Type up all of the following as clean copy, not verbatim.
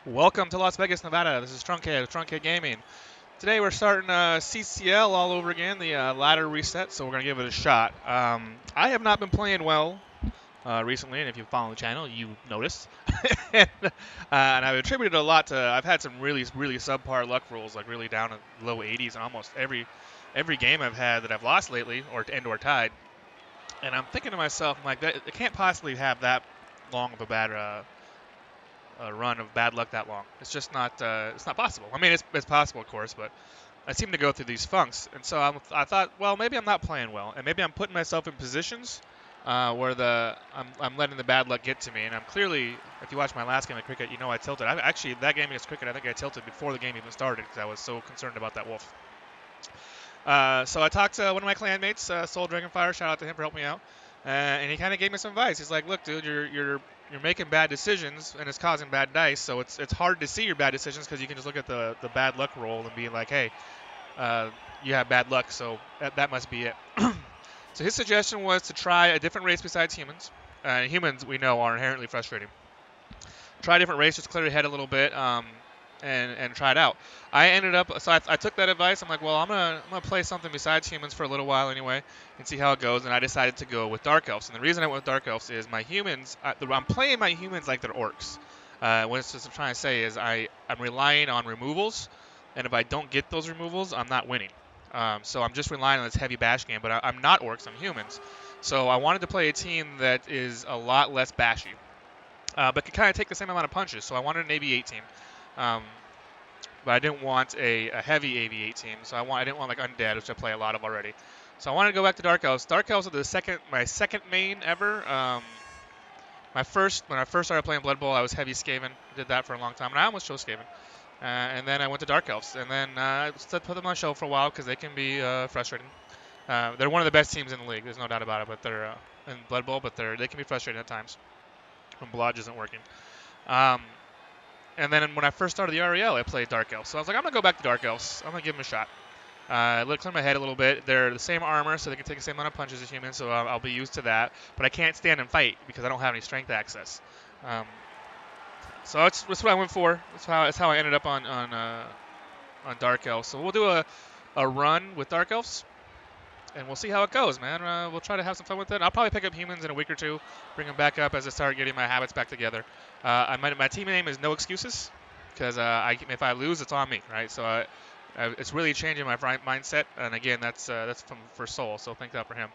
Welcome to Las Vegas, Nevada. This is Trunkhead, Trunkhead Gaming. Today we're starting CCL all over again, the ladder reset, so we're going to give it a shot. I have not been playing well recently, and if you follow the channel, you noticed. and I've attributed a lot to, I've had some really subpar luck rolls, like really down in low 80s in almost every game I've had that I've lost lately, or tied. And I'm thinking to myself, I'm like, it can't possibly have that long of a bad a run of bad luck that long. It's just not. It's not possible. I mean, it's possible, of course, but I seem to go through these funks, and so I thought, well, maybe I'm not playing well, and maybe I'm putting myself in positions where I'm letting the bad luck get to me, and I'm clearly, if you watch my last game of cricket, you know I tilted. Actually, that game against cricket, I think I tilted before the game even started because I was so concerned about that wolf. So I talked to one of my clanmates, Soul Dragonfire. Shout out to him for helping me out. And he kind of gave me some advice. He's like, "Look, dude, you're making bad decisions, and it's causing bad dice. So it's hard to see your bad decisions because you can just look at the bad luck roll and be like, hey, you have bad luck, so that must be it." So his suggestion was to try a different race besides humans. Humans, we know, are inherently frustrating. Try a different race, just clear your head a little bit. And try it out. I ended up, so I took that advice. I'm like, well, I'm gonna play something besides humans for a little while anyway, and see how it goes. And I decided to go with Dark Elves. And the reason I went with Dark Elves is my humans. I'm playing my humans like they're orcs. What I'm trying to say is I'm relying on removals, and if I don't get those removals, I'm not winning. So I'm just relying on this heavy bash game. But I'm not orcs. I'm humans. So I wanted to play a team that is a lot less bashy, but could kind of take the same amount of punches. So I wanted an AV8 team. But I didn't want a heavy AV8 team, so I didn't want like Undead, which I play a lot of already. So I wanted to go back to Dark Elves. Dark Elves are my second main ever. When I first started playing Blood Bowl, I was heavy Skaven. Did that for a long time, and I almost chose Skaven. And then I went to Dark Elves, and then I put them on the show for a while because they can be frustrating. They're one of the best teams in the league. There's no doubt about it. But they're in Blood Bowl, but they can be frustrating at times when Blodge isn't working. And then when I first started the REL, I played Dark Elves. So I was like, I'm going to go back to Dark Elves. I'm going to give them a shot. Clear my head a little bit. They're the same armor, so they can take the same amount of punches as humans, so I'll be used to that. But I can't stand and fight because I don't have any strength access. So that's what I went for. That's how I ended up on Dark Elves. So we'll do a run with Dark Elves, and we'll see how it goes, man. We'll try to have some fun with it. I'll probably pick up humans in a week or two, bring them back up as I start getting my habits back together. My team name is No Excuses, because if I lose, it's on me, right? So it's really changing my mindset, and again, that's for Soul, so thank God for him.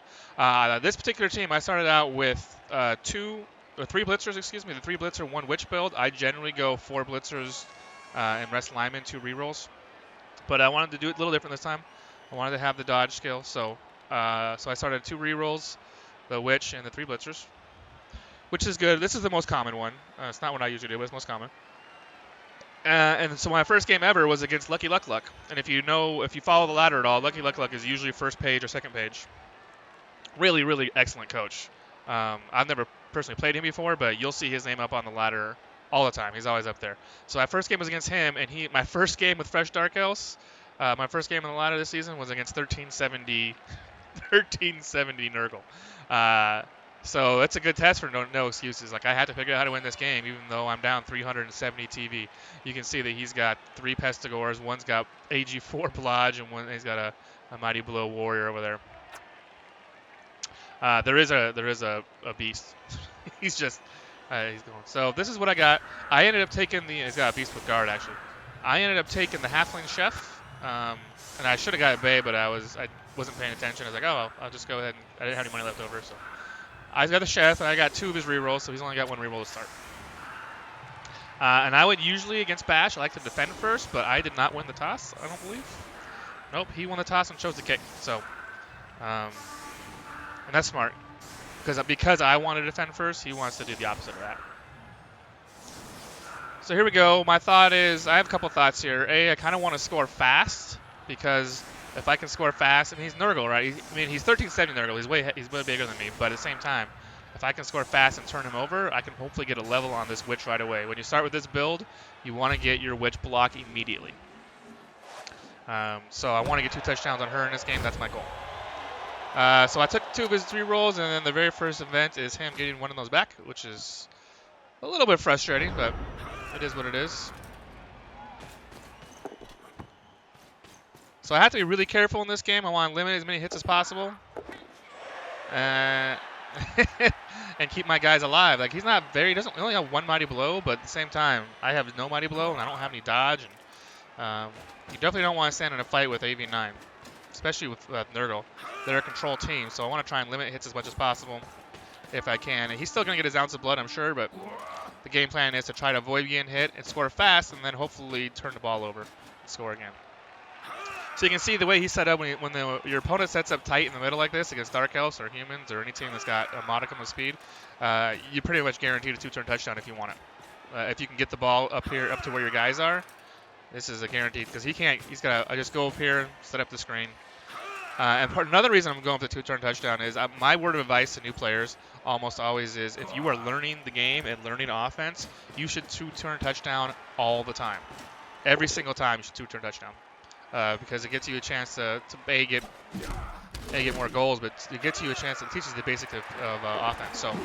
This particular team, I started out with three blitzers, the 3 blitzer, 1 witch build. I generally go 4 blitzers and rest linemen, 2 rerolls, but I wanted to do it a little different this time. I wanted to have the dodge skill, so I started 2 rerolls, the witch and the 3 blitzers, which is good. This is the most common one. It's not what I usually do, but it's most common. And so my first game ever was against LuckyLuckLuc. And if you follow the ladder at all, LuckyLuckLuc is usually first page or second page. Really excellent coach. I've never personally played him before, but you'll see his name up on the ladder all the time. He's always up there. So my first game was against him, and my first game with Fresh Dark Elves, my first game on the ladder this season was against 1370 Nurgle. So that's a good test for no excuses. Like, I had to figure out how to win this game, even though I'm down 370 TV. You can see that he's got 3 Pestigores, one's got AG4 Blodge, and he's got a Mighty Blow Warrior over there. There is a beast. He's going. So this is what I got. I ended up taking he's got a beast with guard, actually. I ended up taking the Halfling Chef, and I should have got a Bay, but I wasn't paying attention. I was like, oh, well, I'll just go ahead, and I didn't have any money left over, so I got the Chef, and I got 2 of his rerolls, so he's only got 1 reroll to start. And I would usually, against Bash, I like to defend first, but I did not win the toss, I don't believe. Nope, he won the toss and chose to kick, so, and that's smart, because I want to defend first, he wants to do the opposite of that. So here we go. My thought is, I have a couple thoughts here. I kind of want to score fast, because if I can score fast, and he's Nurgle, right? He's 1370 Nurgle. He's way bigger than me, but at the same time, if I can score fast and turn him over, I can hopefully get a level on this witch right away. When you start with this build, you want to get your witch block immediately. So I want to get 2 touchdowns on her in this game. That's my goal. So I took 2 of his 3 rolls, and then the very first event is him getting one of those back, which is a little bit frustrating, but It is what it is. So I have to be really careful in this game. I want to limit as many hits as possible. And keep my guys alive. Like, he only have one mighty blow, but at the same time, I have no mighty blow, and I don't have any dodge. And you definitely don't want to stand in a fight with AV9, especially with Nurgle. They're a control team, so I want to try and limit hits as much as possible if I can. And he's still going to get his ounce of blood, I'm sure, but the game plan is to try to avoid getting hit and score fast, and then hopefully turn the ball over and score again. So you can see the way he's set up when your opponent sets up tight in the middle like this against Dark Elves or Humans or any team that's got a modicum of speed, you pretty much guaranteed a 2-turn touchdown if you want it. If you can get the ball up here, up to where your guys are, this is a guaranteed because he can't. He's got to just go up here, set up the screen. Another reason I'm going for the 2-turn touchdown is my word of advice to new players almost always is if you are learning the game and learning offense, you should 2-turn touchdown all the time. Every single time you should 2-turn touchdown. Because it gets you a chance to get more goals, but it gets you a chance. It teaches you the basics of offense. So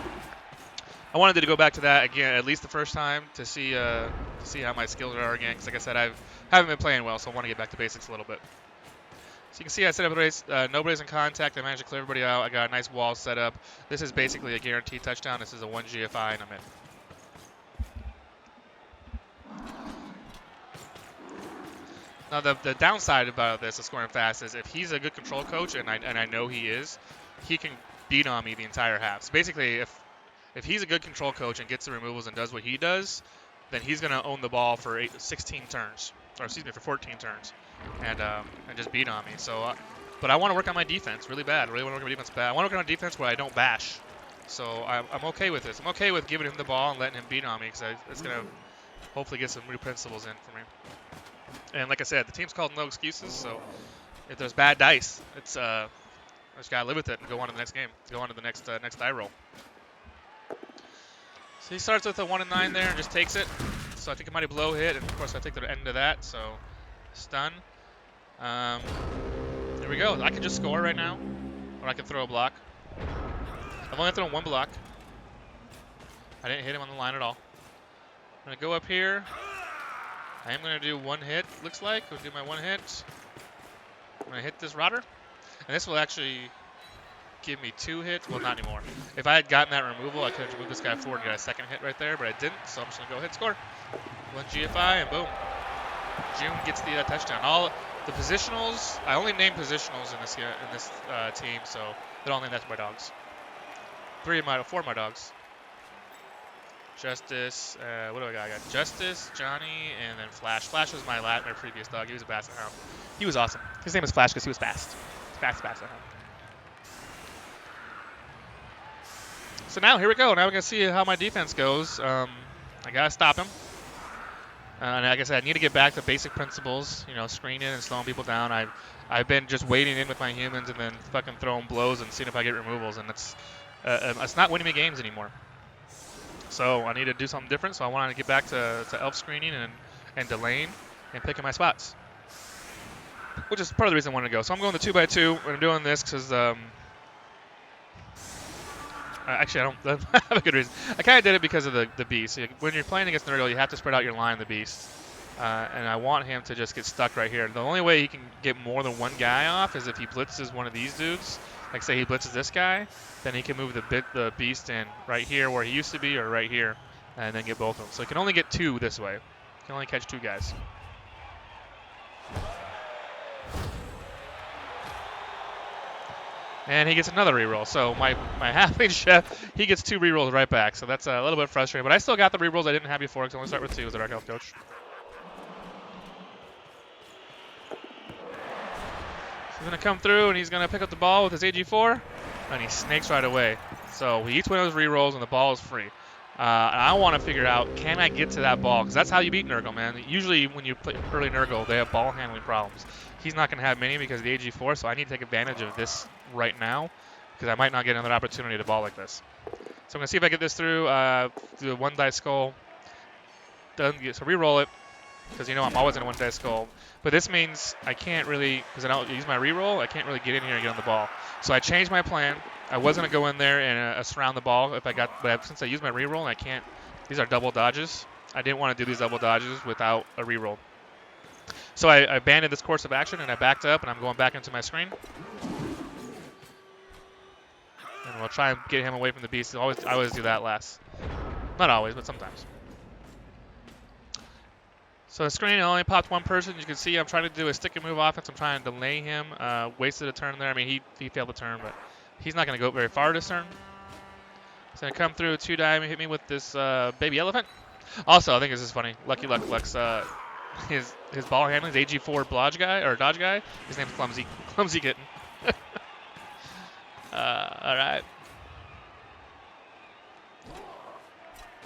I wanted to go back to that again, at least the first time, to see how my skills are again. Because like I said, I haven't been playing well, so I want to get back to basics a little bit. So you can see I set up a race. Nobody's in contact. I managed to clear everybody out. I got a nice wall set up. This is basically a guaranteed touchdown. This is a 1 GFI, and I'm in. Now, the downside about this of scoring fast is if he's a good control coach, and I know he is, he can beat on me the entire half. So basically, if he's a good control coach and gets the removals and does what he does, then he's going to own the ball for 16 turns, or excuse me, for 14 turns, and just beat on me. So, but I want to work on my defense really bad. I really want to work on my defense bad. I want to work on defense where I don't bash. So I'm okay with this. I'm okay with giving him the ball and letting him beat on me because it's going to hopefully get some new principles in for me. And like I said, the team's called No Excuses, so if there's bad dice, it's I just gotta live with it and go on to the next game. Go on to the next die roll. So he starts with a 1 and 9 there and just takes it. So I think it might have blow hit, and of course I take the end of that. So stun. There we go. I can just score right now, or I can throw a block. I've only thrown one block. I didn't hit him on the line at all. I'm gonna go up here. I am going to do one hit, looks like. I'll do my one hit. I'm going to hit this rotter. And this will actually give me 2 hits. Well, not anymore. If I had gotten that removal, I could have moved this guy forward and got a second hit right there, but I didn't. So I'm just going to go hit score. 1 GFI, and boom. June gets the touchdown. All the positionals, I only named positionals in this team, so they're all named after my dogs. 4 of my dogs. Justice, what do I got? I got Justice, Johnny, and then Flash. Flash was my previous dog. He was a Basset Hound. He was awesome. His name was Flash because he was fast. Fast Basset Hound. So now, here we go. Now we're going to see how my defense goes. I got to stop him. And like I said, I need to get back to basic principles, screening and slowing people down. I've been just waiting in with my humans and then fucking throwing blows and seeing if I get removals. And it's not winning me games anymore. So I need to do something different. So I want to get back to elf screening and delaying and picking my spots, which is part of the reason I wanted to go. So I'm going the 2x2, and I'm doing this because actually I don't have a good reason. I kind of did it because of the beast. When you're playing against Nurgle, you have to spread out your line, the beast, and I want him to just get stuck right here. The only way he can get more than one guy off is if he blitzes one of these dudes. Like say he blitzes this guy, then he can move the beast in right here where he used to be, or right here, and then get both of them. So he can only get 2 this way. He can only catch 2 guys. And he gets another reroll. So my halfling chef, he gets 2 rerolls right back. So that's a little bit frustrating. But I still got the rerolls I didn't have before because I only start with 2 as a Dark Elf coach. He's going to come through, and he's going to pick up the ball with his AG4, and he snakes right away. So he eats one of those rerolls, and the ball is free. And I want to figure out, can I get to that ball? Because that's how you beat Nurgle, man. Usually when you play early Nurgle, they have ball handling problems. He's not going to have many because of the AG4, so I need to take advantage of this right now because I might not get another opportunity to ball like this. So I'm going to see if I get this through. Do a 1 dice skull. So reroll it because I'm always in a 1 dice skull. But this means I can't really, because I don't use my reroll, I can't really get in here and get on the ball. So I changed my plan. I was going to go in there and surround the ball but since I used my reroll and I can't, these are double dodges. I didn't want to do these double dodges without a reroll. So I abandoned this course of action, and I backed up, and I'm going back into my screen. And we'll try and get him away from the beast. I always do that last. Not always, but sometimes. So the screen only popped one person. You can see I'm trying to do a stick and move offense. I'm trying to delay him. Wasted a turn there. I mean, he failed the turn, but he's not going to go very far this turn. He's going to come through 2-die and hit me with this baby elephant. Also, I think this is funny. LuckyLuckLuc's his ball handling is AG4 dodge guy. His name's Clumsy Kitten. All right.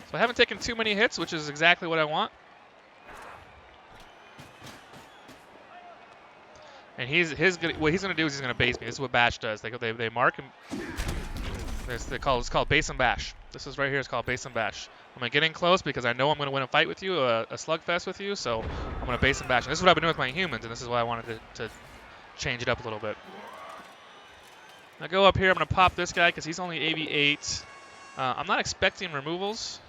So I haven't taken too many hits, which is exactly what I want. And what he's gonna do is he's gonna base me. This is what bash does. They mark him. It's called base and bash. This is right here. It's called base and bash. I'm gonna get in close because I know I'm gonna win a fight with you, a slugfest with you. So I'm gonna base and bash. And this is what I've been doing with my humans, and this is why I wanted to change it up a little bit. I go up here. I'm gonna pop this guy because he's only AV8. I'm not expecting removals,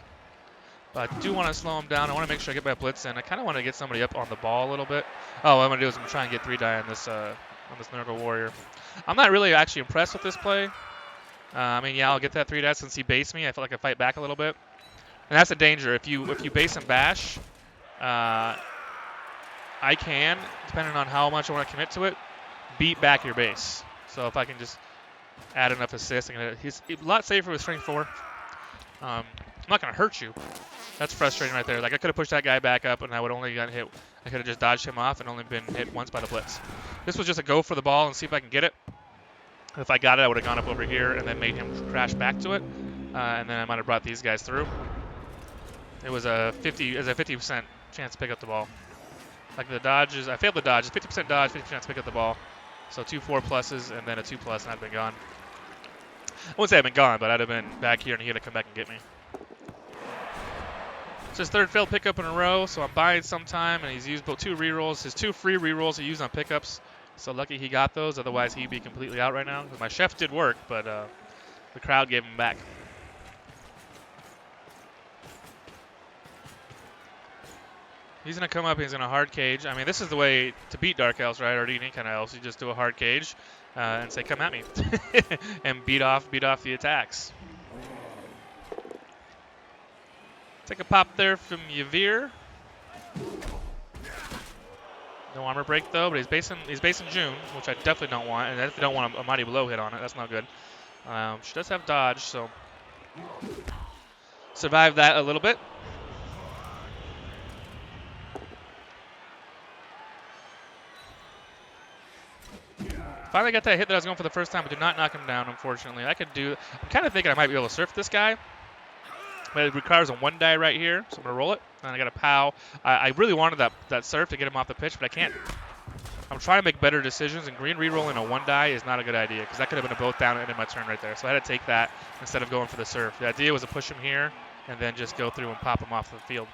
but I do want to slow him down. I want to make sure I get my blitz in. I kind of want to get somebody up on the ball a little bit. Oh, what I'm gonna do is I'm gonna try and get 3-die on this Nurgle warrior. I'm not really actually impressed with this play. I mean, yeah, I'll get that 3-die since he based me. I feel like I fight back a little bit, and that's the danger. If you base and bash, I can, depending on how much I want to commit to it, beat back your base. So if I can just add enough assists, he's a lot safer with strength 4. I'm not gonna hurt you. That's frustrating right there. Like, I could have pushed that guy back up, and I would only gotten hit. I could have just dodged him off and only been hit once by the blitz. This was just a go for the ball and see if I can get it. If I got it, I would have gone up over here and then made him crash back to it, and then I might have brought these guys through. It was a 50% chance to pick up the ball. Like the dodges, I failed the dodge. 50% dodge, 50% chance to pick up the ball. So 2 4 pluses and then a 2+, and I'd been gone. I wouldn't say I'd been gone, but I'd have been back here, and he'd have come back and get me. It's his 3rd failed pickup in a row, so I'm buying some time, and he's used both 2 rerolls. His 2 free rerolls he used on pickups. So lucky he got those, otherwise he'd be completely out right now. My chef did work, but the crowd gave him back. He's going to come up, he's going to hard cage. I mean, this is the way to beat Dark Elves, right, or any kind of elves. You just do a hard cage and say, come at me, and beat off the attacks. Take a pop there from Yavir. No armor break though, but he's basing June, which I definitely don't want, and I definitely don't want a mighty blow hit on it. That's not good. She does have dodge, so survive that a little bit. Finally got that hit that I was going for the first time, but did not knock him down, unfortunately. I'm kind of thinking I might be able to surf this guy, but it requires a 1-die right here, so I'm going to roll it, and I got a POW. I really wanted that surf to get him off the pitch, but I can't. I'm trying to make better decisions, and green rerolling a 1-die is not a good idea, because that could have been a both down and ended my turn right there. So I had to take that instead of going for the surf. The idea was to push him here, and then just go through and pop him off the field.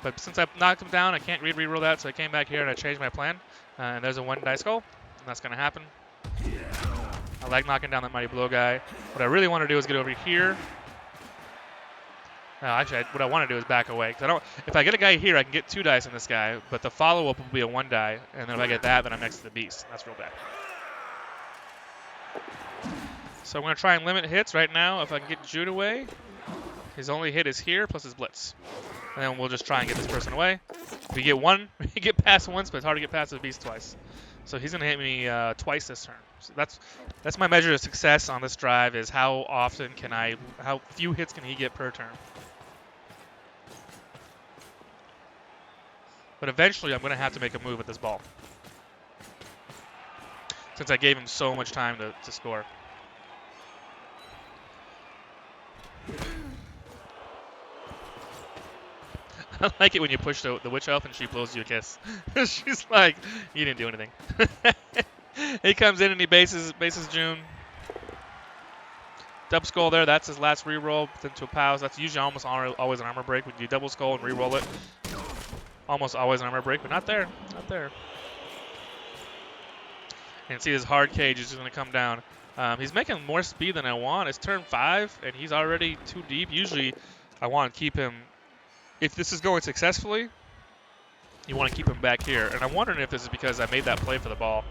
But since I knocked him down, I can't green reroll that, so I came back here and I changed my plan. And there's a 1-die skull. And that's going to happen. I like knocking down that mighty blow guy. What I really want to do is get over here. Actually, what I want to do is back away. Because if I get a guy here, I can get 2 dice on this guy, but the follow-up will be a 1-die. And then if I get that, then I'm next to the beast. That's real bad. So I'm going to try and limit hits right now. If I can get Jude away, his only hit is here, plus his blitz. And then we'll just try and get this person away. If we get one, we get past once, but it's hard to get past the beast twice. So he's going to hit me twice this turn. So that's my measure of success on this drive, is how few hits can he get per turn. But eventually I'm going to have to make a move with this ball, since I gave him so much time to score. I like it when you push the witch elf and she blows you a kiss. She's like, you didn't do anything. He comes in and he bases June. Double skull there, that's his last reroll into a POW. That's usually almost always an armor break. When you double skull and reroll it, almost always an armor break, but not there. Not there. And see his hard cage is just going to come down. He's making more speed than I want. It's turn 5, and he's already too deep. Usually I want to keep him if this is going successfully, you want to keep him back here. And I'm wondering if this is because I made that play for the ball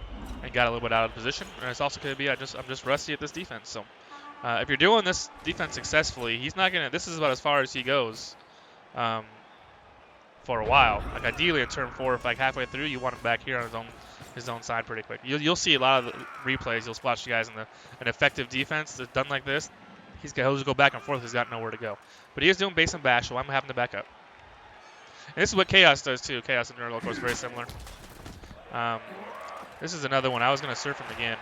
and got a little bit out of position. And it's also could be I'm just rusty at this defense. So if you're doing this defense successfully, he's not gonna. This is about as far as he goes for a while. Like ideally in turn 4, if like halfway through, you want him back here on his own side pretty quick. You'll see a lot of the replays. You'll watch the guys in an effective defense that's done like this. He'll just go back and forth. He's got nowhere to go. But he is doing base and bash, so I'm having to back up. And this is what Chaos does too. Chaos and Nurgle, of course, very similar. This is another one. I was going to surf him again.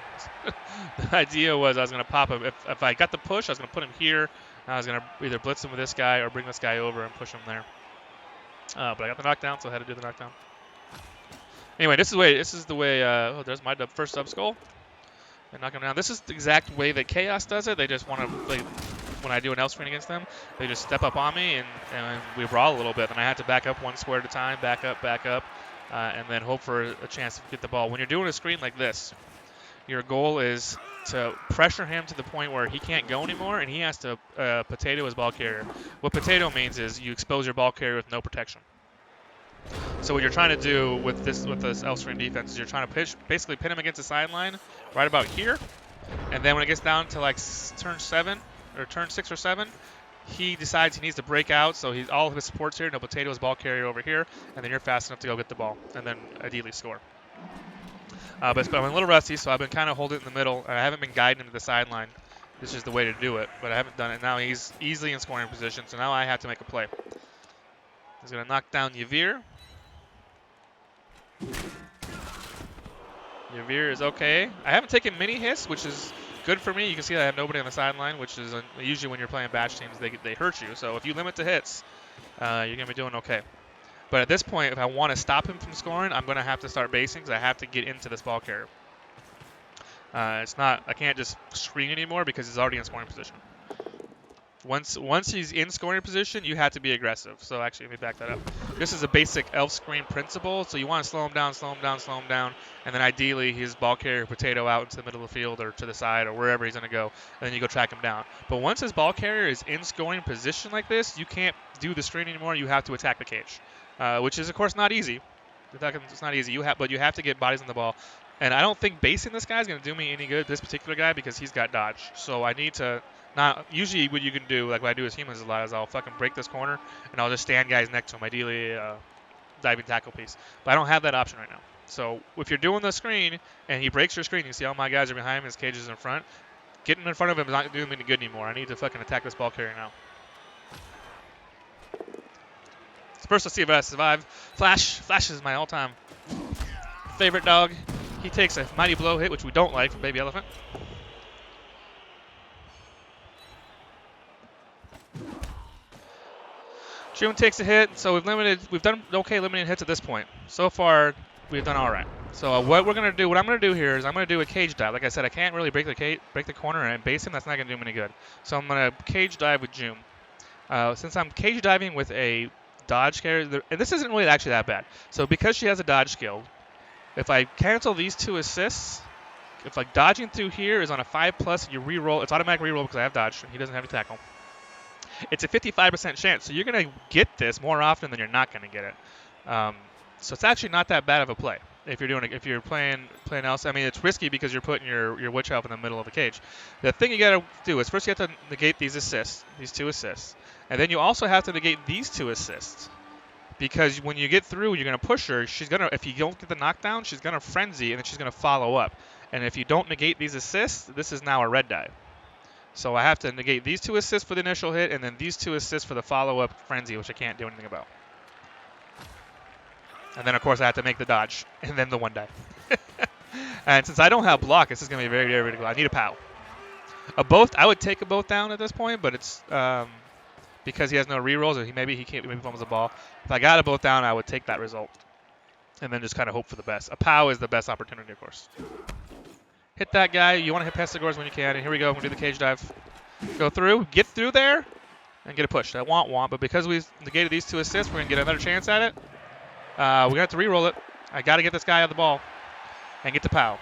The idea was I was going to pop him. If I got the push, I was going to put him here. I was going to either blitz him with this guy or bring this guy over and push him there. But I got the knockdown, so I had to do the knockdown. Anyway, this is the way. Oh, there's my first sub skull. And knock him down. This is the exact way that Chaos does it. They just want to, when I do an elf screen against them, they just step up on me and we brawl a little bit. And I had to back up one square at a time, back up, and then hope for a chance to get the ball. When you're doing a screen like this, your goal is to pressure him to the point where he can't go anymore and he has to potato his ball carrier. What potato means is you expose your ball carrier with no protection. So what you're trying to do with this elf screen defense is you're trying to basically pin him against the sideline right about here, and then when it gets down to like turn 7 or turn 6 or 7, he decides he needs to break out. So all of his support's here, no potato his ball carrier over here, and then you're fast enough to go get the ball and then ideally score. But I'm a little rusty, so I've been kind of holding it in the middle. I haven't been guiding him to the sideline. This is the way to do it, but I haven't done it. Now he's easily in scoring position, so now I have to make a play. He's going to knock down Yavir. Yavir is okay. I haven't taken many hits, which is good for me. You can see I have nobody on the sideline, which is usually when you're playing bash teams, they hurt you. So if you limit the hits, you're going to be doing okay. But at this point, if I want to stop him from scoring, I'm going to have to start basing because I have to get into this ball carrier. I can't just screen anymore because he's already in scoring position. Once he's in scoring position, you have to be aggressive. So actually, let me back that up. This is a basic elf screen principle. So you want to slow him down, and then ideally his ball carrier potato out into the middle of the field or to the side or wherever he's going to go, and then you go track him down. But once his ball carrier is in scoring position like this, you can't do the screen anymore. You have to attack the cage, which is of course not easy. It's not easy. But you have to get bodies on the ball. And I don't think basing this guy is going to do me any good, this particular guy, because he's got dodge. So I need to not. Usually what you can do, like what I do as humans a lot, is I'll fucking break this corner, and I'll just stand guys next to him, ideally diving tackle piece. But I don't have that option right now. So if you're doing the screen, and he breaks your screen, you see all my guys are behind him, his cage is in front. Getting in front of him is not doing me any good anymore. I need to fucking attack this ball carrier now. First, let's see if I survive. Flash is my all-time favorite dog. He takes a mighty blow hit, which we don't like from Baby Elephant. June takes a hit, so we've done okay limiting hits at this point. So far, we've done all right. So what I'm going to do here is I'm going to do a cage dive. Like I said, I can't really break the corner and base him. That's not going to do him any good. So I'm going to cage dive with June. Since I'm cage diving with a dodge carrier, and this isn't really actually that bad. So because she has a dodge skill, if I cancel these 2 assists, if like dodging through here is on a 5+, you reroll. It's automatic reroll because I have dodge and he doesn't have any tackle. It's a 55% chance, so you're going to get this more often than you're not going to get it. So it's actually not that bad of a play if you're playing else. I mean, it's risky because you're putting your witch elf in the middle of the cage. The thing you got to do is first you have to negate these 2 assists, and then you also have to negate these 2 assists. Because when you get through, you're going to push her. If you don't get the knockdown, she's going to frenzy, and then she's going to follow up. And if you don't negate these assists, this is now a red die. So I have to negate these 2 assists for the initial hit, and then these 2 assists for the follow-up frenzy, which I can't do anything about. And then, of course, I have to make the dodge, and then the 1 die. And since I don't have block, this is going to be very, very critical. I need a POW. I would take a both down at this point, but it's because he has no rerolls, or maybe fumbles the ball. If I got a both down, I would take that result, and then just kind of hope for the best. A POW is the best opportunity, of course. Hit that guy. You want to hit Pestigores when you can, and here we go. We're going to do the cage dive. Go through, get through there, and get a push. I want, but because we negated these 2 assists, we're going to get another chance at it. We're going to have to reroll it. I got to get this guy out of the ball and get the POW.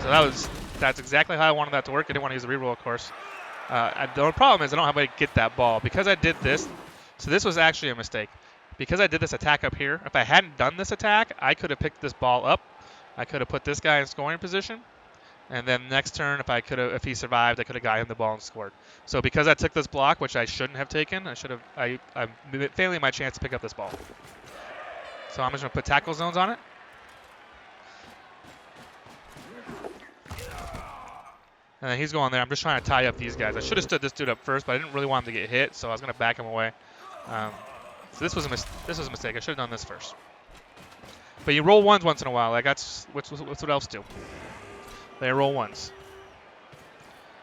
So that's exactly how I wanted that to work. I didn't want to use the reroll, of course. The only problem is I don't have a way to get that ball. Because I did this, so this was actually a mistake. because I did this attack up here, if I hadn't done this attack, I could have picked this ball up. I could have put this guy in scoring position. And then next turn, if he survived, I could have got him the ball and scored. So because I took this block, which I shouldn't have taken, I'm failing my chance to pick up this ball. So I'm just going to put tackle zones on it. And then he's going there. I'm just trying to tie up these guys. I should have stood this dude up first, but I didn't really want him to get hit, so I was going to back him away. So this was a mistake. I should have done this first. But you roll ones once in a while. Like that's what elves do. They roll ones.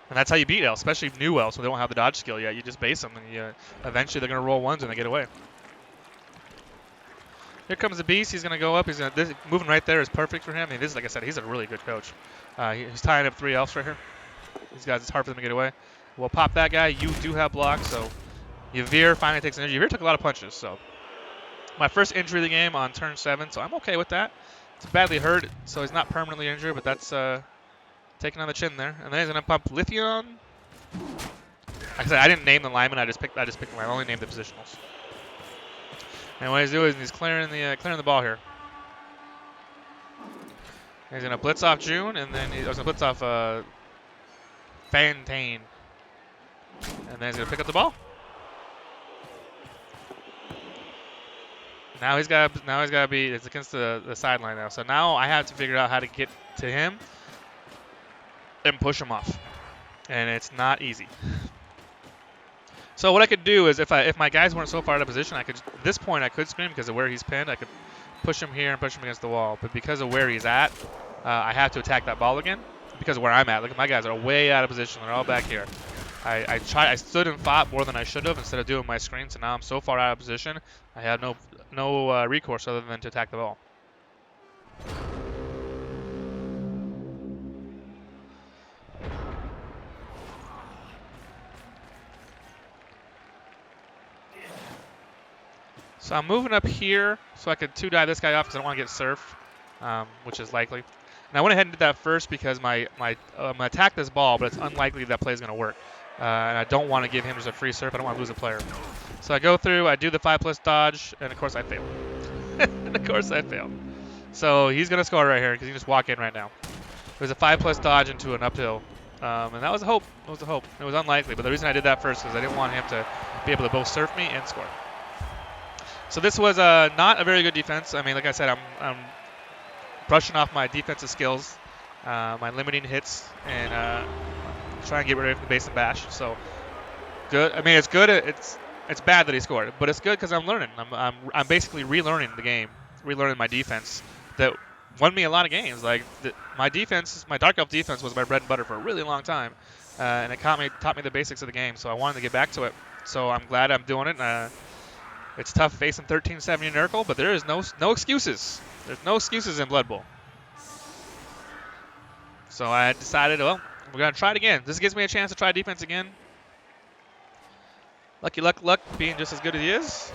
And that's how you beat elves, especially new elves when they don't have the dodge skill yet. You just base them, and eventually they're going to roll ones and they get away. Here comes the beast. He's going to go up. Moving right there is perfect for him. I mean, this is, like I said, he's a really good coach. He's tying up 3 elves right here. These guys, it's hard for them to get away. We'll pop that guy. You do have blocks, so Yavir finally takes an injury. Yavir took a lot of punches, so my first injury of the game on turn 7, so I'm okay with that. It's badly hurt, so he's not permanently injured, but that's taking on the chin there. And then he's going to pump Lithion. Like I said, I didn't name the lineman. I just picked the line. I only named the positionals. And what he's doing is he's clearing the ball here. And he's going to blitz off June, and then he's going to blitz off Fantane. And then he's going to pick up the ball. Now he's got to be, it's against the sideline now. So now I have to figure out how to get to him and push him off. And it's not easy. So what I could do is if my guys weren't so far out of position, at this point I could scream because of where he's pinned. I could push him here and push him against the wall. But because of where he's at, I have to attack that ball again because of where I'm at. Look at my guys are way out of position. They're all back here. I stood and fought more than I should have instead of doing my screen. So now I'm so far out of position, I have no recourse other than to attack the ball. So I'm moving up here so I could 2-die this guy off because I don't want to get surf, which is likely. And I went ahead and did that first because I'm going to attack this ball, but it's unlikely that play is going to work. And I don't want to give him just a free surf. I don't want to lose a player. So I go through, I do the 5+ dodge, and of course I fail. And of course I fail. So he's going to score right here because he can just walk in right now. It was a 5+ dodge into an uphill. And that was a hope. It was a hope. It was unlikely, but the reason I did that first is I didn't want him to be able to both surf me and score. So this was not a very good defense. I mean, like I said, I'm brushing off my defensive skills, my limiting hits, and trying to get rid of the base and bash. So good. I mean, it's good. It's bad that he scored, but it's good because I'm learning. I'm basically relearning the game, relearning my defense that won me a lot of games. Like my defense, my Dark Elf defense was my bread and butter for a really long time, and it taught me the basics of the game. So I wanted to get back to it. So I'm glad I'm doing it. It's tough facing 1370 Nurgle, but there is no excuses. There's no excuses in Blood Bowl. So I decided, well, we're going to try it again. This gives me a chance to try defense again. LuckyLuckLuc being just as good as he is.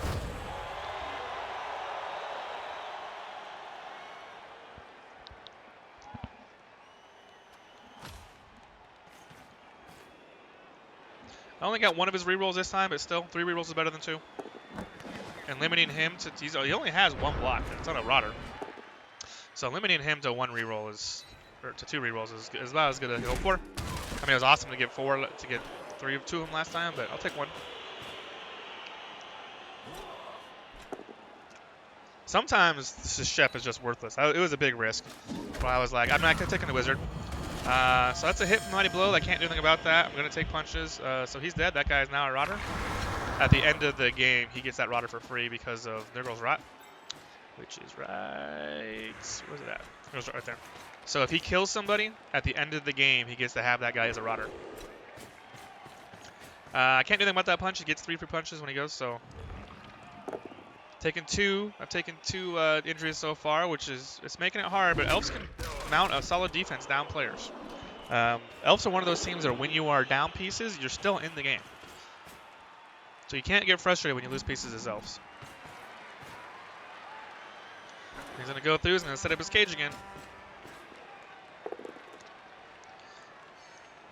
I only got one of his rerolls this time, but still, 3 rerolls is better than 2. And limiting him to he only has 1 block. It's on a rotter. So limiting him to 1 reroll to 2 rerolls is about as good as I hope for. I mean, it was awesome to get 2 of them last time, but I'll take 1. Sometimes this chef is just worthless. It was a big risk, but I was like, I'm not gonna take the wizard. So that's a hit from Mighty Blow. I can't do anything about that. I'm gonna take punches. So he's dead. That guy is now a rotter. At the end of the game, he gets that rotter for free because of Nurgle's rot, which is right. Where's it at? It was right there. So if he kills somebody at the end of the game, he gets to have that guy as a rotter. I can't do anything about that punch. He gets 3 free punches when he goes. So I've taken two injuries so far, which is it's making it hard. But Elves can mount a solid defense down players. Elves are one of those teams that when you are down pieces, you're still in the game. So you can't get frustrated when you lose pieces as Elves. He's going to go through. He's going to set up his cage again.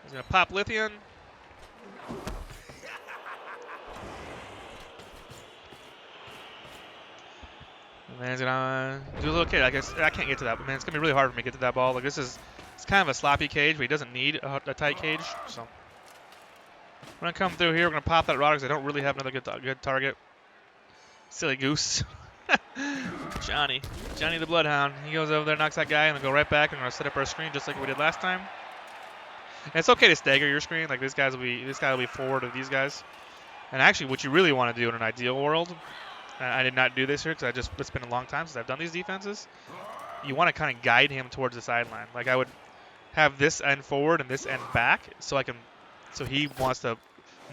He's going to pop Lithion. And then he's gonna do a little kid. I guess I can't get to that, but man, it's gonna be really hard for me to get to that ball. Like it's kind of a sloppy cage, but he doesn't need a tight cage. So we're gonna come through here. We're gonna pop that rod because I don't really have another good target. Silly goose. Johnny the Bloodhound. He goes over there, knocks that guy, and then go right back and we're gonna set up our screen just like we did last time. And it's okay to stagger your screen. Like this guy will be forward of these guys. And actually, what you really want to do in an ideal world, I did not do this here because it's been a long time since I've done these defenses. You want to kind of guide him towards the sideline. Like I would have this end forward and this end back, so he wants to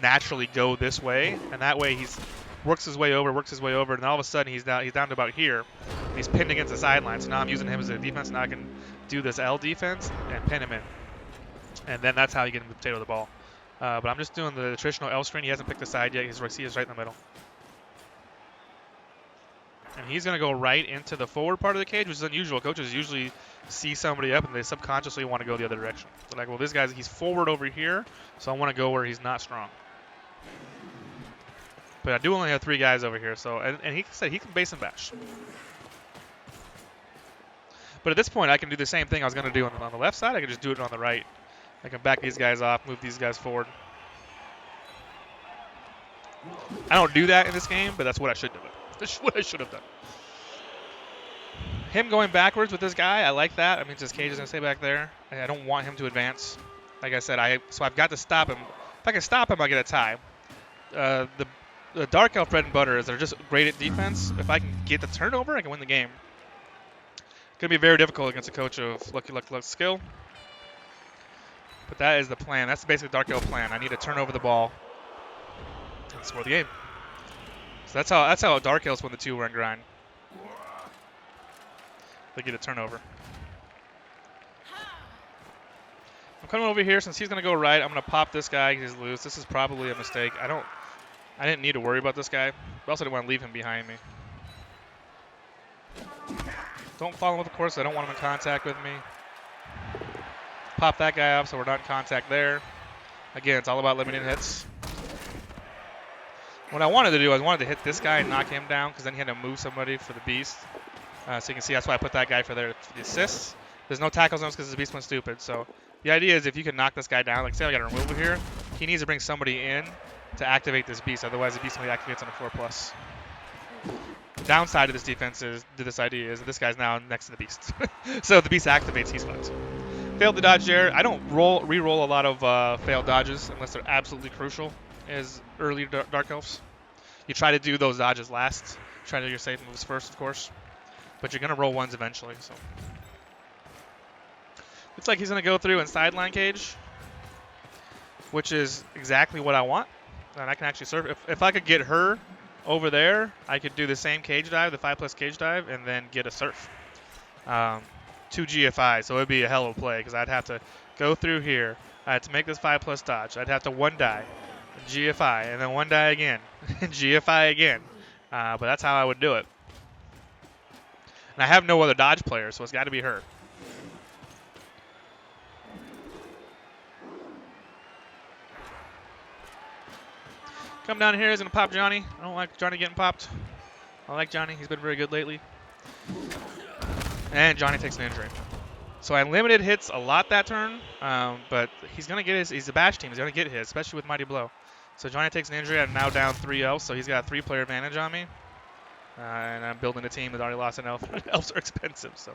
naturally go this way, and that way he's works his way over, and then all of a sudden he's down to about here. And he's pinned against the sideline. So now I'm using him as a defense. Now I can do this L defense and pin him in, and then that's how you get him to potato the ball. But I'm just doing the traditional L screen. He hasn't picked the side yet. He is right in the middle. And he's going to go right into the forward part of the cage, which is unusual. Coaches usually see somebody up and they subconsciously want to go the other direction. They're like, well, this guy's he's forward over here, so I want to go where he's not strong. But I do only have 3 guys over here, so and he said he can base and bash. But at this point, I can do the same thing I was going to do on the left side. I can just do it on the right. I can back these guys off, move these guys forward. I don't do that in this game, but that's what I should do. That's what I should have done. Him going backwards with this guy, I like that. I mean, his cage is going to stay back there. I don't want him to advance. Like I said, so I've got to stop him. If I can stop him, I get a tie. The Dark Elf bread and butter is they're just great at defense. If I can get the turnover, I can win the game. It's going to be very difficult against a coach of LuckyLuckLuc skill. But that is the plan. That's basically the Dark Elf plan. I need to turn over the ball and score the game. So that's how Dark Elves win the 2-run grind. They get a turnover. I'm coming over here. Since he's going to go right, I'm going to pop this guy. He's loose. This is probably a mistake. I didn't need to worry about this guy. But I also didn't want to leave him behind me. Don't follow him, of course. I don't want him in contact with me. Pop that guy up so we're not in contact there. Again, it's all about limiting hits. What I wanted to do, I wanted to hit this guy and knock him down because then he had to move somebody for the beast. So you can see that's why I put that guy for the assists. There's no tackle zones because the beast went stupid. So the idea is if you can knock this guy down, like say I got to remove it here, he needs to bring somebody in to activate this beast. Otherwise, the beast only activates on a 4+. The downside of this defense is this idea is that this guy's now next to the beast. So if the beast activates, he's fucked. Failed the dodge there. I don't re-roll a lot of failed dodges unless they're absolutely crucial as early Dark Elves. You try to do those dodges last. Try to do your safe moves first, of course. But you're going to roll ones eventually. So looks like he's going to go through and sideline cage, which is exactly what I want. And I can actually serve. If I could get her over there, I could do the same cage dive, the 5+ cage dive, and then get a surf. 2 GFI, so it would be a hell of a play because I'd have to go through here. I had to make this 5+ dodge. I'd have to 1 die, GFI, and then 1 die again, GFI again. But that's how I would do it. And I have no other dodge player, so it's got to be her. Come down here, he's going to pop Johnny. I don't like Johnny getting popped. I like Johnny. He's been very good lately. And Johnny takes an injury. So I limited hits a lot that turn, but he's going to get his. He's a bash team. He's going to get his, especially with Mighty Blow. So Johnny takes an injury. I'm now down 3 elves, so he's got a 3-player advantage on me. And I'm building a team that already lost an elf. Elves are expensive, so.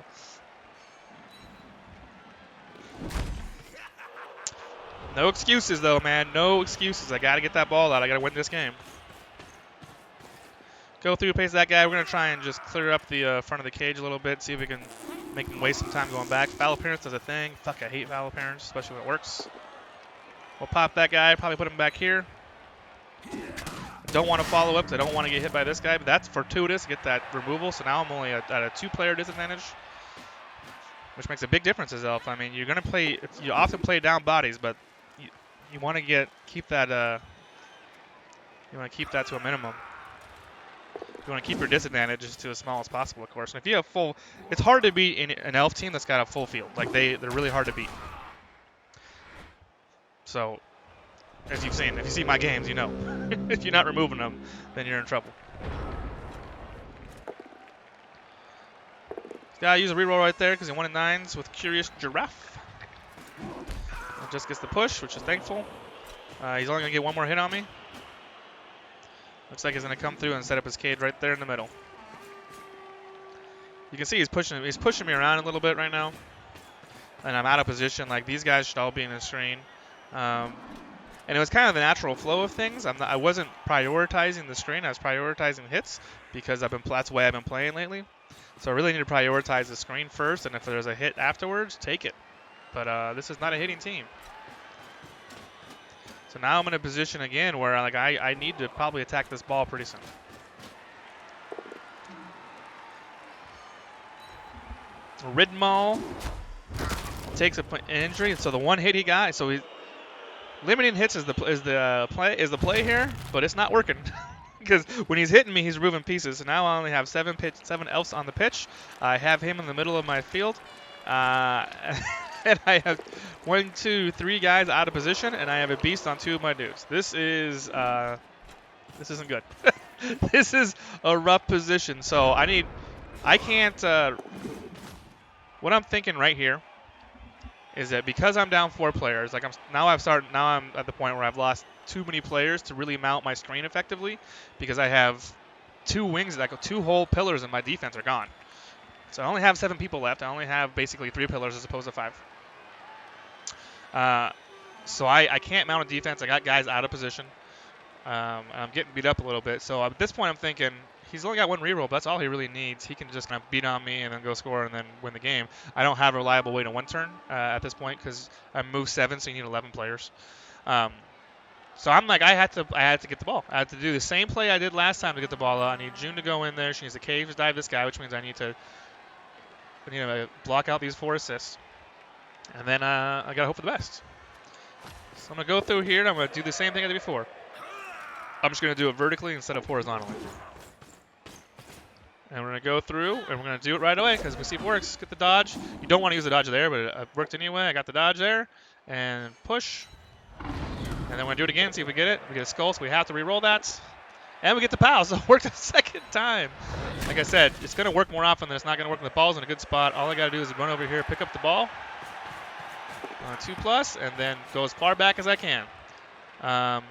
No excuses, though, man. No excuses. I got to get that ball out. I got to win this game. Go through, pace that guy. We're going to try and just clear up the front of the cage a little bit, see if we can make him waste some time going back. Foul appearance is a thing. Fuck, I hate foul appearance, especially when it works. We'll pop that guy, probably put him back here. Don't want to follow up because I don't want to get hit by this guy, but that's fortuitous to get that removal. So now I'm only at a 2-player disadvantage, which makes a big difference as Elf. I mean, you're going to play, you often play down bodies, but you want to keep that to a minimum. You want to keep your disadvantages to as small as possible, of course. And if you have full, it's hard to beat an Elf team that's got a full field. Like they're really hard to beat. So, as you've seen, if you see my games, you know. If you're not removing them, then you're in trouble. Gotta use a reroll right there because he won in 9s with Curious Giraffe. And just gets the push, which is thankful. He's only gonna get one more hit on me. Looks like he's gonna come through and set up his cage right there in the middle. You can see he's pushing me around a little bit right now. And I'm out of position. Like, these guys should all be in the screen. And it was kind of the natural flow of things. I wasn't prioritizing the screen. I was prioritizing hits because that's the way I've been playing lately. So I really need to prioritize the screen first, and if there's a hit afterwards, take it. But this is not a hitting team. So now I'm in a position again where I need to probably attack this ball pretty soon. Ridmal takes an injury, so the one hit he got, so he's limiting hits is the play here, but it's not working because when he's hitting me, he's removing pieces. So now I only have 7 elves on the pitch. I have him in the middle of my field, and I have 1, 2, 3 guys out of position, and I have a beast on 2 of my dudes. This isn't good. This is a rough position. So I can't. What I'm thinking right here is that because I'm down 4 players, now I'm at the point where I've lost too many players to really mount my screen effectively, because I have 2 wings, 2 whole pillars in my defense are gone. So I only have 7 people left. I only have basically 3 pillars as opposed to 5. So I can't mount a defense. I got guys out of position. And I'm getting beat up a little bit. So at this point, I'm thinking he's only got 1 reroll, but that's all he really needs. He can just kind of beat on me and then go score and then win the game. I don't have a reliable way to 1 turn at this point because I moved 7, so you need 11 players. So I'm like, I had to get the ball. I had to do the same play I did last time to get the ball out. I need June to go in there. She needs to cave dive this guy, which means I need to block out these 4 assists. And then I got to hope for the best. So I'm going to go through here, and I'm going to do the same thing I did before. I'm just going to do it vertically instead of horizontally. And we're going to go through, and we're going to do it right away because we see if it works. Get the dodge. You don't want to use the dodge there, but it worked anyway. I got the dodge there. And push. And then we're going to do it again, see if we get it. We get a skull, so we have to re-roll that. And we get the POW, so it worked a second time. Like I said, it's going to work more often than it's not going to work when the ball's in a good spot. All I got to do is run over here, pick up the ball. 2+, and then go as far back as I can. And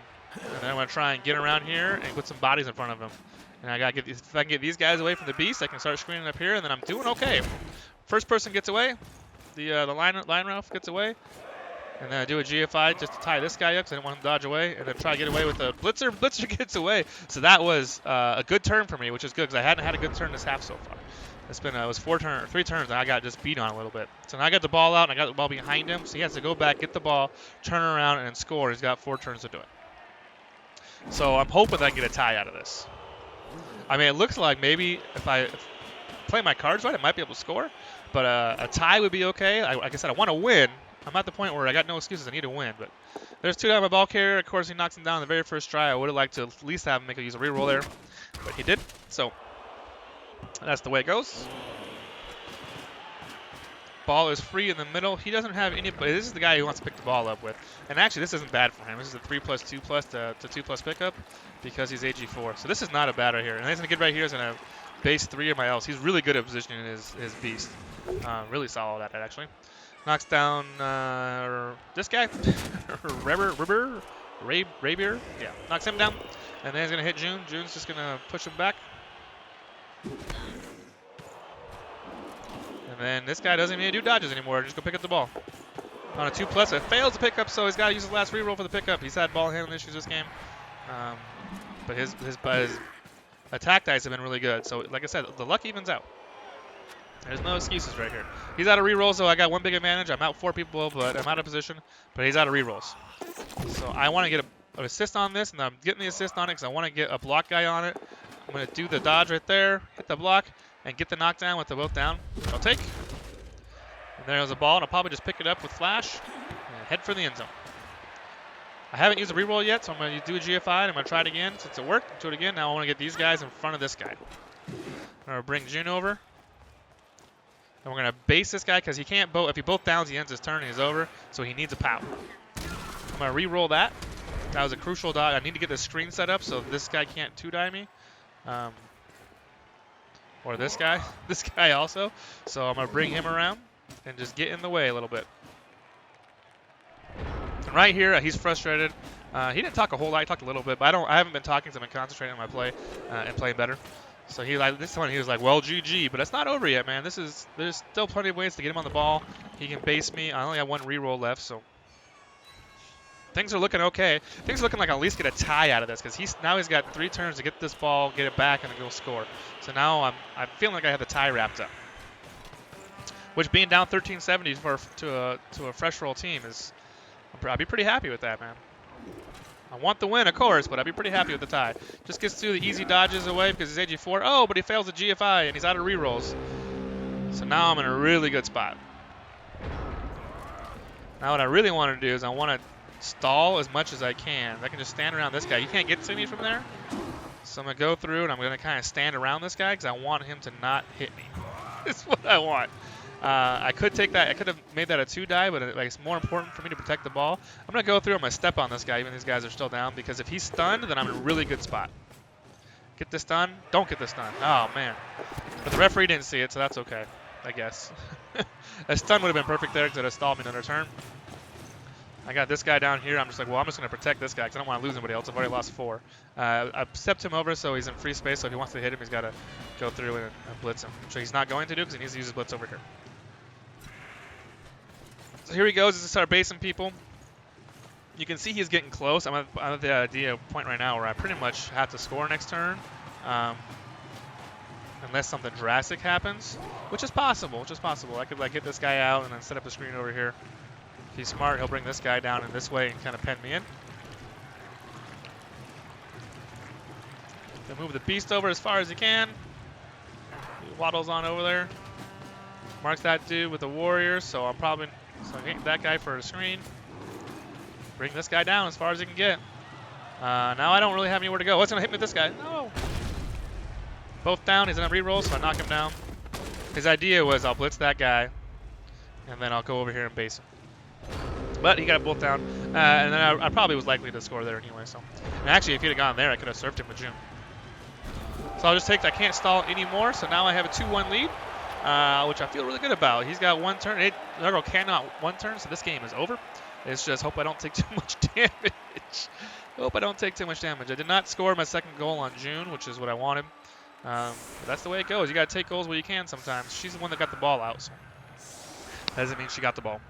then I'm going to try and get around here and put some bodies in front of him. And I got to if I can get these guys away from the beast, I can start screening up here, and then I'm doing okay. First person gets away. The line ralph gets away. And then I do a GFI just to tie this guy up because I didn't want him to dodge away. And then try to get away with the blitzer. Blitzer gets away. So that was a good turn for me, which is good because I hadn't had a good turn this half so far. It's been it was 3 turns, and I got just beat on a little bit. So now I got the ball out, and I got the ball behind him. So he has to go back, get the ball, turn around, and then score. He's got 4 turns to do it. So I'm hoping I can get a tie out of this. I mean, it looks like maybe if I play my cards right, I might be able to score. But a tie would be okay. Like I said, I want to win. I'm at the point where I got no excuses. I need to win. But there's 2 down my ball carrier. Of course, he knocks him down the very first try. I would have liked to at least have him use a reroll there. But he did. So that's the way it goes. Ball is free in the middle. He doesn't have any. This is the guy who wants to pick the ball up with. And actually, this isn't bad for him. This is a 3+, 2+ to 2+ pickup because he's AG4. So this is not a bad right here. And he's going to get right here. He's going to base 3 of my elves. He's really good at positioning his beast. Really solid at it, actually. Knocks down this guy. Rabier. Yeah, knocks him down. And then he's going to hit June. June's just going to push him back. And then this guy doesn't even need to do dodges anymore. Just go pick up the ball. On a 2+, it fails to pick up, so he's got to use his last reroll for the pickup. He's had ball handling issues this game. But his attack dice have been really good. So, like I said, the luck evens out. There's no excuses right here. He's out of rerolls, so I got 1 big advantage. I'm out 4 people, but I'm out of position. But he's out of rerolls. So I want to get an assist on this, and I'm getting the assist on it because I want to get a block guy on it. I'm going to do the dodge right there, hit the block, and get the knockdown with the both down. I'll take. And there's a ball, and I'll probably just pick it up with flash and head for the end zone. I haven't used a reroll yet, so I'm going to do a GFI, and I'm going to try it again. Since it worked, do it again. Now I want to get these guys in front of this guy. I'm going to bring June over. And we're going to base this guy because he can't both. If he both downs, he ends his turn and he's over. So he needs a POW. I'm going to re-roll that. That was a crucial dodge. I need to get the screen set up so this guy can't 2-die me. And or this guy, this guy also. So I'm going to bring him around and just get in the way a little bit. And right here, he's frustrated. He didn't talk a whole lot. He talked a little bit, but I haven't been talking, so I've been concentrating on my play and playing better. So this one he was like, well, GG, but it's not over yet, man. There's still plenty of ways to get him on the ball. He can base me. I only have one reroll left, so things are looking okay. Things are looking like I'll at least get a tie out of this, because he's got 3 turns to get this ball, get it back, and then go score. So now I'm feeling like I have the tie wrapped up. Which, being down 13-70 to a fresh roll team I'd be pretty happy with that, man. I want the win, of course, but I'd be pretty happy with the tie. Just gets through the easy dodges away because he's AG4. Oh, but he fails the GFI, and he's out of rerolls. So now I'm in a really good spot. Now what I really want to do is I want to stall as much as I can. I can just stand around this guy. You can't get to me from there. So I'm going to go through, and I'm going to kind of stand around this guy because I want him to not hit me. That's what I want. I could take that. I could have made that a 2-die, but it's more important for me to protect the ball. I'm going to go through. I'm going to step on this guy, even these guys are still down, because if he's stunned, then I'm in a really good spot. Get this done. Don't get this done. Oh, man. But the referee didn't see it, so that's okay, I guess. A stun would have been perfect there because it would have stalled me another turn. I got this guy down here. I'm just like, well, I'm just going to protect this guy because I don't want to lose anybody else. I've already lost 4. I've stepped him over so he's in free space, so if he wants to hit him, he's got to go through and blitz him. So he's not going to do because he needs to use his blitz over here. So here he goes as to start basing people. You can see he's getting close. I'm at the idea point right now where I pretty much have to score next turn, unless something drastic happens, which is possible. I could get this guy out and then set up a screen over here. If he's smart, he'll bring this guy down in this way and kind of pen me in. Then move the beast over as far as he can. He waddles on over there. Marks that dude with the warrior, so I'm probably hit that guy for a screen. Bring this guy down as far as he can get. Now I don't really have anywhere to go. What's going to hit me with this guy? No. Both down. He's going to reroll, so I knock him down. His idea was I'll blitz that guy, and then I'll go over here and base him. But he got both down, and then I probably was likely to score there anyway. So, and actually, if he'd have gone there, I could have served him with June. So I'll just take. I can't stall anymore. So now I have a 2-1 lead, which I feel really good about. He's got 1 turn. Nurgle cannot 1 turn, so this game is over. It's just hope I don't take too much damage. I did not score my second goal on June, which is what I wanted. But that's the way it goes. You got to take goals where you can sometimes. She's the one that got the ball out, so that doesn't mean she got the ball.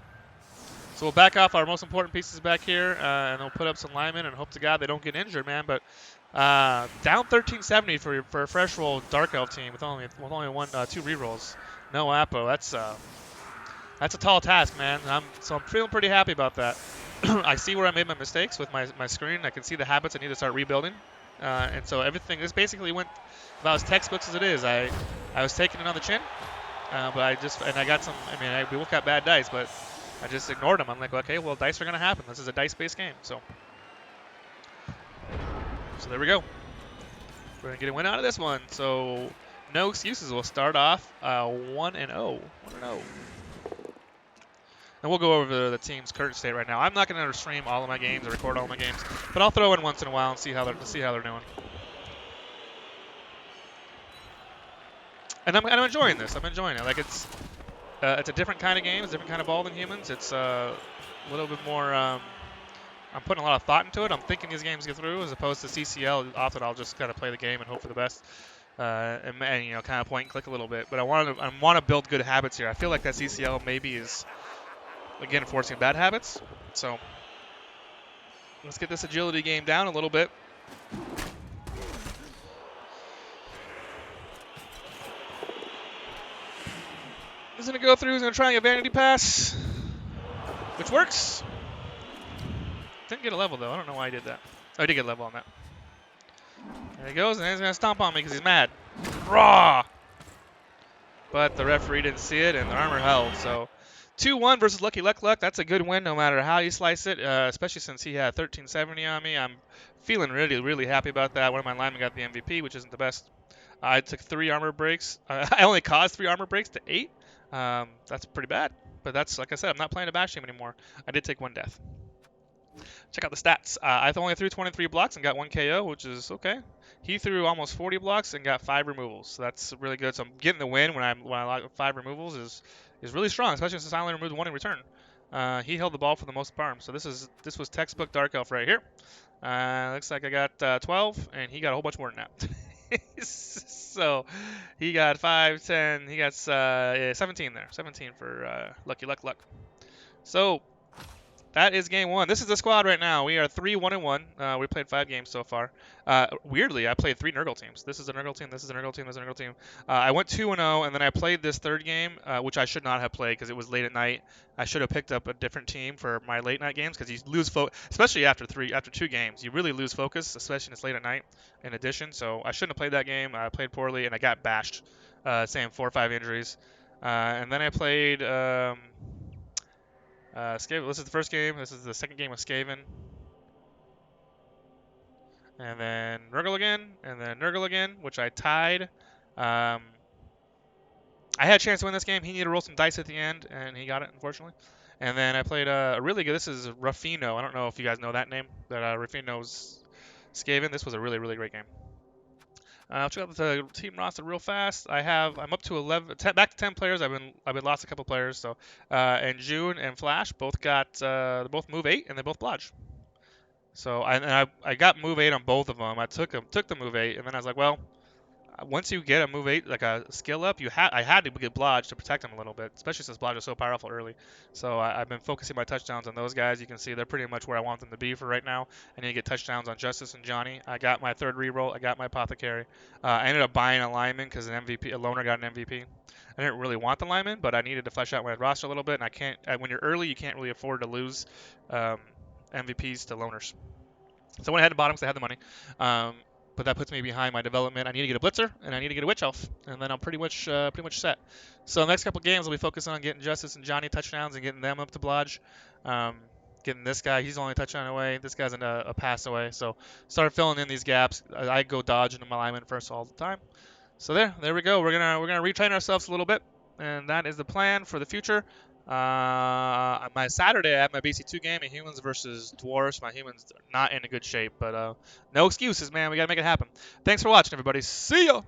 So we'll back off our most important pieces back here, and we'll put up some linemen and hope to God they don't get injured, man. But down 13-70 for a fresh roll Dark Elf team with only 2 rerolls, no Apo. That's a tall task, man. So I'm feeling pretty happy about that. I see where I made my mistakes with my screen. I can see the habits I need to start rebuilding. And so this basically went about as textbooks as it is. I was taking it on the chin, but I got some. We both got bad dice, but I just ignored them. I'm like, okay, well, dice are gonna happen. This is a dice-based game, so there we go. We're gonna get a win out of this one. So no excuses. We'll start off 1-0. And we'll go over the team's current state right now. I'm not going to stream all of my games or record all of my games, but I'll throw in once in a while and see how they're doing. And I'm enjoying this. I'm enjoying it. Like it's a different kind of game. It's a different kind of ball than humans. It's a little bit more. I'm putting a lot of thought into it. I'm thinking these games get through, as opposed to CCL. Often I'll just kind of play the game and hope for the best, and kind of point and click a little bit. But I want to build good habits here. I feel like that CCL maybe is, again, forcing bad habits. So let's get this agility game down a little bit. He's going to go through. He's going to try and get vanity pass, which works. Didn't get a level, though. I don't know why he did that. Oh, he did get a level on that. There he goes, and he's going to stomp on me because he's mad. Raw! But the referee didn't see it, and the armor held, so 2-1 versus LuckyLuckLuc. That's a good win no matter how you slice it, especially since he had 1370 on me. I'm feeling really, really happy about that. One of my linemen got the MVP, which isn't the best. I took 3 armor breaks. I only caused 3 armor breaks to 8. That's pretty bad. But that's, like I said, I'm not playing a bash team anymore. I did take 1 death. Check out the stats. I only threw 23 blocks and got 1 KO, which is okay. He threw almost 40 blocks and got 5 removals. So that's really good. So I'm getting the win when I like 5 removals is really strong, especially since I only removed 1 in return. He held the ball for the most part. So this was textbook Dark Elf right here. Looks like I got 12, and he got a whole bunch more than that. So he got 5, 10. He got 17 there. 17 for LuckyLuckLuc. So that is game one. This is the squad right now. We are 3-1-1. We played 5 games so far. Weirdly, I played 3 Nurgle teams. This is a Nurgle team. This is a Nurgle team. This is a Nurgle team. I went 2-0, and then I played this third game, which I should not have played because it was late at night. I should have picked up a different team for my late night games because you lose focus, especially after 2 games. You really lose focus, especially when it's late at night. In addition, so I shouldn't have played that game. I played poorly, and I got bashed, saying 4 or 5 injuries. And then I played. Skaven, this is the first game. This is the second game of Skaven. And then Nurgle again. And then Nurgle again, which I tied. I had a chance to win this game. He needed to roll some dice at the end, and he got it, unfortunately. And then I played a really good. This is Ruffino. I don't know if you guys know that name. But Ruffino's Skaven. This was a really, really great game. I'll check out the team roster real fast. I'm up to 11, back to 10 players. I've been lost a couple players. So, and June and Flash both got they both move 8 and they both blodge. So I got move 8 on both of them. I took the move 8, and then I was like, well, once you get a move 8 like a skill up, I had to get blodge to protect him a little bit, especially since blodge is so powerful early. So I've been focusing my touchdowns on those guys. You can see they're pretty much where I want them to be for right now. I need to get touchdowns on Justice and Johnny. I got my third reroll. I got my apothecary. I ended up buying a lineman because a loner got an MVP. I didn't really want the lineman, but I needed to flesh out my roster a little bit, and I can't. When you're early, you can't really afford to lose MVPs to loners. So I went ahead and bought them because I had the money. But that puts me behind my development. I need to get a blitzer and I need to get a witch elf, and then I'm pretty much set. So the next couple games I'll be focusing on getting Justice and Johnny touchdowns and getting them up to blodge. Getting this guy, he's only a touchdown away. This guy's a pass away. So start filling in these gaps. I go dodge into my lineman first all the time. So there we go. We're gonna retrain ourselves a little bit, and that is the plan for the future. My Saturday, I have my BC2 game of humans versus dwarves. My humans are not in a good shape, but no excuses, man. We gotta make it happen. Thanks for watching, everybody. See ya.